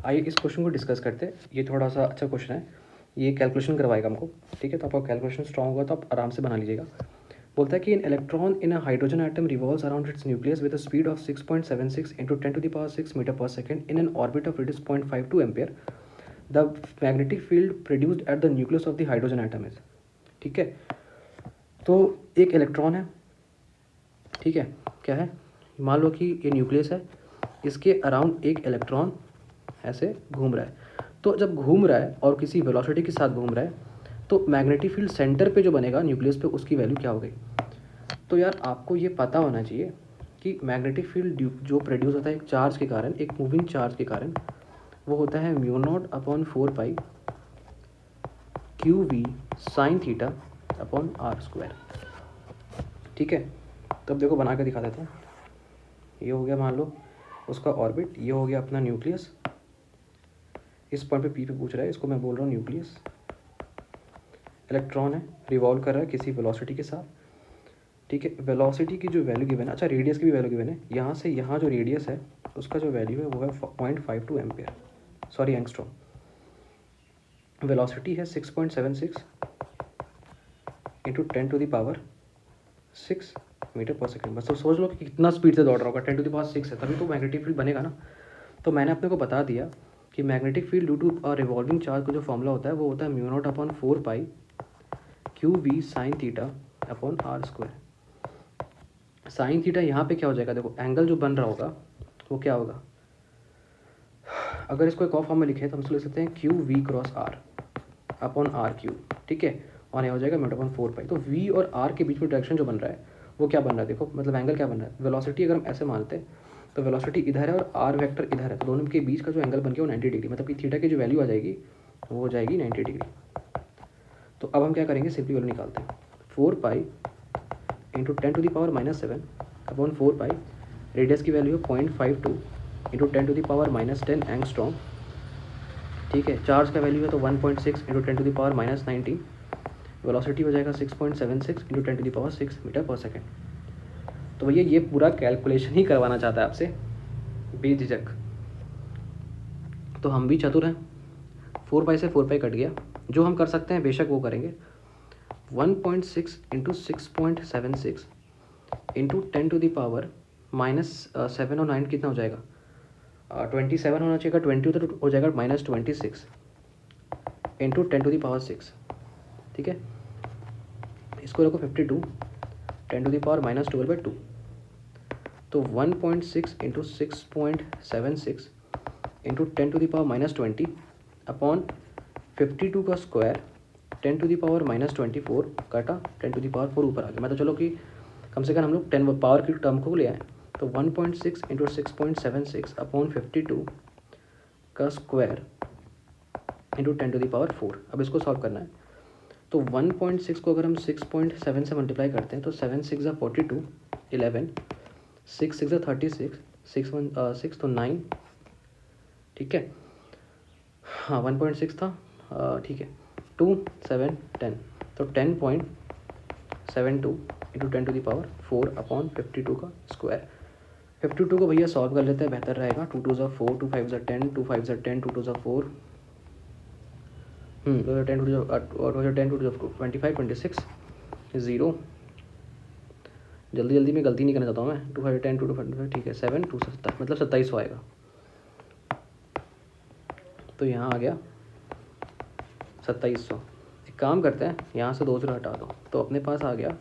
आइए इस क्वेश्चन को डिस्कस करते हैं। ये थोड़ा सा अच्छा क्वेश्चन है, ये कैलकुलेशन करवाएगा हमको, ठीक है। तो आपका कैलकुलेशन स्ट्रॉन्ग होगा तो आप आराम से बना लीजिएगा। बोलता है कि in electron in a hydrogen atom revolves around its nucleus with a speed of 6.76 into 10⁶ metre per second in an orbit of radius 0.52 ampere. The magnetic field produced at the nucleus of the hydrogen atom is, ठीक है। तो एक electron है, ठीक है, क्या है, मान लो कि ये न्यूक्लियस है, इसके अराउंड एक इलेक्ट्रॉन ऐसे घूम रहा है। तो जब घूम रहा है और किसी वेलोसिटी के साथ घूम रहा है तो मैग्नेटिक फील्ड सेंटर पे जो बनेगा न्यूक्लियस पे, उसकी वैल्यू क्या हो गई। तो यार आपको ये पता होना चाहिए कि मैग्नेटिक फील्ड जो प्रोड्यूस होता है एक चार्ज के कारण, एक मूविंग चार्ज के कारण, वो होता है μ0/4π QV sin θ/r², ठीक है। तब देखो बना के दिखा देता हूँ। ये हो गया मान लो उसका ऑर्बिट, ये हो गया अपना न्यूक्लियस। इस पॉइंट पे पी पे पूछ रहा है, इसको मैं बोल रहा हूँ न्यूक्लियस। इलेक्ट्रॉन है, रिवॉल्व कर रहा है किसी वेलोसिटी के साथ, ठीक है। वेलोसिटी की जो वैल्यू गिवन है, अच्छा रेडियस की भी वैल्यू गिवन है। यहाँ से यहाँ जो रेडियस है उसका जो वैल्यू है वो है 0.52 एम्पियर, सॉरी एंगस्ट्रॉम। वेलोसिटी है 6.76 इंटू 10⁶ मीटर पर सेकेंड। बस तो सोच लो कि कितना स्पीड से दौड़ रहा होगा, 10⁶ है, तभी तो मैग्नेटिक फील्ड बनेगा ना। तो मैंने अपने को बता दिया कि magnetic field due to a revolving charge का जो फॉर्मूला होता है वो होता है μ0/4π QV sin θ/r²। Sine theta यहाँ पे क्या हो जाएगा, देखो एंगल जो बन रहा होगा वो क्या होगा। अगर इसको एक और फॉर्म में लिखे तो हम इसको लिख सकते हैं QV×r/r³, ठीक है। और यहाँ हो जाएगा μ/4π। तो V और R के बीच में डायरेक्शन जो बन रहा है वो क्या बन रहा है, देखो मतलब एंगल क्या बन रहा है। वेलोसिटी अगर हम ऐसे मानते हैं तो वेलोसिटी इधर है और आर वेक्टर इधर है, तो दोनों के बीच का जो एंगल बन गया वो 90 डिग्री, मतलब कि थीटा की जो वैल्यू आ जाएगी वो हो जाएगी 90 डिग्री। तो अब हम क्या करेंगे, सिंपली वैल्यू निकालते हैं। 4π इंटू 10⁻⁷ रेडियस की वैल्यू है 0.52 इंटू 10⁻⁻10 एंगस्ट्रॉम, ठीक है। चार्ज का वैल्यू है तो 1.6 इंटू 10⁻⁻19, वेलोसिटी हो जाएगा 6.76 इंटू 10⁻⁶ मीटर पर सेकेंड। तो भैया ये पूरा कैलकुलेशन ही करवाना चाहता है आपसे बेझिझक। तो हम भी चतुर हैं, 4π से 4π कट गया, जो हम कर सकते हैं बेशक वो करेंगे। 1.6 इंटू 6.76 इंटू 10⁻⁻7 और 9 कितना हो जाएगा, 27 होना चाहिए, 20 तो हो जाएगा -26 इंटू 10⁻⁶, ठीक है। इसको रखो 52 10⁻⁻12/2। तो 1.6 इंटू 6.76 इंटू 10⁻⁻20 अपॉन 52 का स्क्वायर 10⁻⁻24 काटा 10⁻4 ऊपर आ गया। मैं तो चलो कि कम से कम हम लोग 10 पावर की टर्म को ले आए। तो 1.6 इंटू 6.76 अपॉन 52 का स्क्वायर इंटू 10⁻4। अब इसको सॉल्व करना है। तो 1.6 को अगर हम 6.7 से मल्टीप्लाई करते हैं तो 7 6 42, 11, 6 6 36, 6 तो 9, ठीक है। हाँ 1.6 था, ठीक है। 2 7 10, तो 10.72 इंटू 10⁻4 अपॉन 52 का स्क्वायर। 52 को भैया सॉल्व कर लेते हैं, बेहतर रहेगा। 2 2 4, 2 5 10, 2 5 10, 2 2 4, 2 10, 2 10, 2 25, 26, 0। जल्दी जल्दी में गलती नहीं करना चाहता हूँ मैं। 2 5 10, 2 25, ठीक है। 7 2 7 मतलब 2700 आएगा। तो यहाँ आ गया 2700। एक काम करते हैं, यहाँ से 2 0 हटा दो तो अपने पास आ गया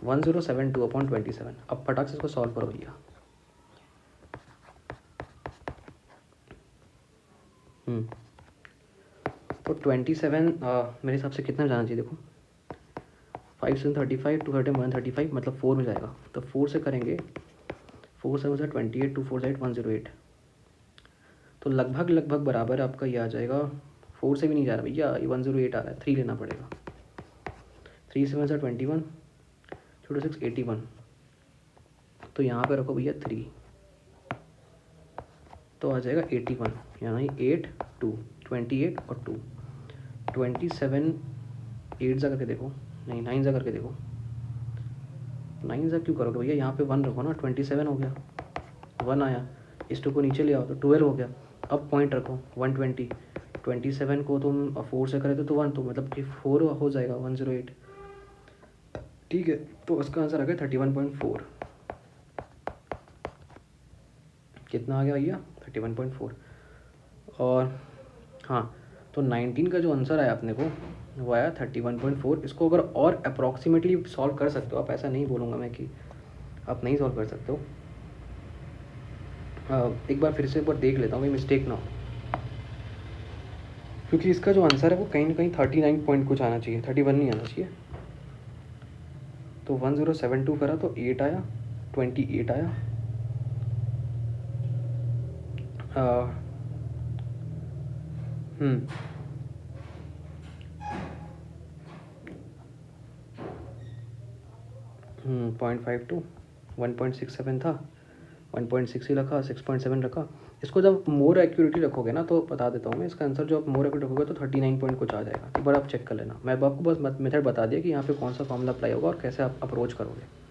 1072/27। अब फटाक से इसको सॉल्व करो भैया। तो 27 मेरे हिसाब से कितना जाना चाहिए, देखो 5 7 35, 2 30 135, मतलब 4 में जाएगा। तो 4 से करेंगे, 4 7 28, 2 4 8 108, तो लगभग बराबर आपका ये आ जाएगा। 4 से भी नहीं जा रहा भैया, ये 108 आ रहा है, 3 लेना पड़ेगा। 3 7 21, 2 6 81, तो यहाँ पे रखो भैया 3, तो आ जाएगा 81, यानी 8 2 28 और 2 27, 8 जा करके देखो, नहीं 9 जा करके देखो। 9 जा क्यों करोगे भैया, यहाँ पे 1 रखो ना, 27 हो गया, 1 आया, इस 2 को नीचे ले आओ तो 12 हो गया। अब पॉइंट रखो 120, 27 को तुम 4 से करे तो 1, तो मतलब कि 4 हो जाएगा 108। ठीक है, तो उसका आंसर आ गया 31.4। कितना आ गया भैया? 31.4। और हाँ, तो 19 का जो आंसर आया अपने को वो आया 31.4। इसको अगर और अप्रॉक्सीमेटली सॉल्व कर सकते हो आप, ऐसा नहीं बोलूँगा मैं कि आप नहीं सॉल्व कर सकते हो। एक बार फिर से एक बार देख लेता हूँ, भाई मिस्टेक ना हो, क्योंकि इसका जो आंसर है वो कहीं ना कहीं 39 पॉइंट कुछ आना चाहिए, 31 नहीं आना चाहिए। तो 1072 करा तो 8 आया, 28 आया। 0.52, 1.67 था, 1.6 ही रखा, 6.7 रखा। इसको जब मोर एक्यूरेटली रखोगे ना, तो बता देता हूँ मैं इसका आंसर, जो आप मोर एक्यूरेट रखोगे तो 39 पॉइंट कुछ आ जाएगा। एक बार आप चेक कर लेना, मैं आपको बस मेथड बता दिया कि यहाँ पे कौन सा फॉर्मूला अप्लाई होगा और कैसे आप अप्रोच करोगे।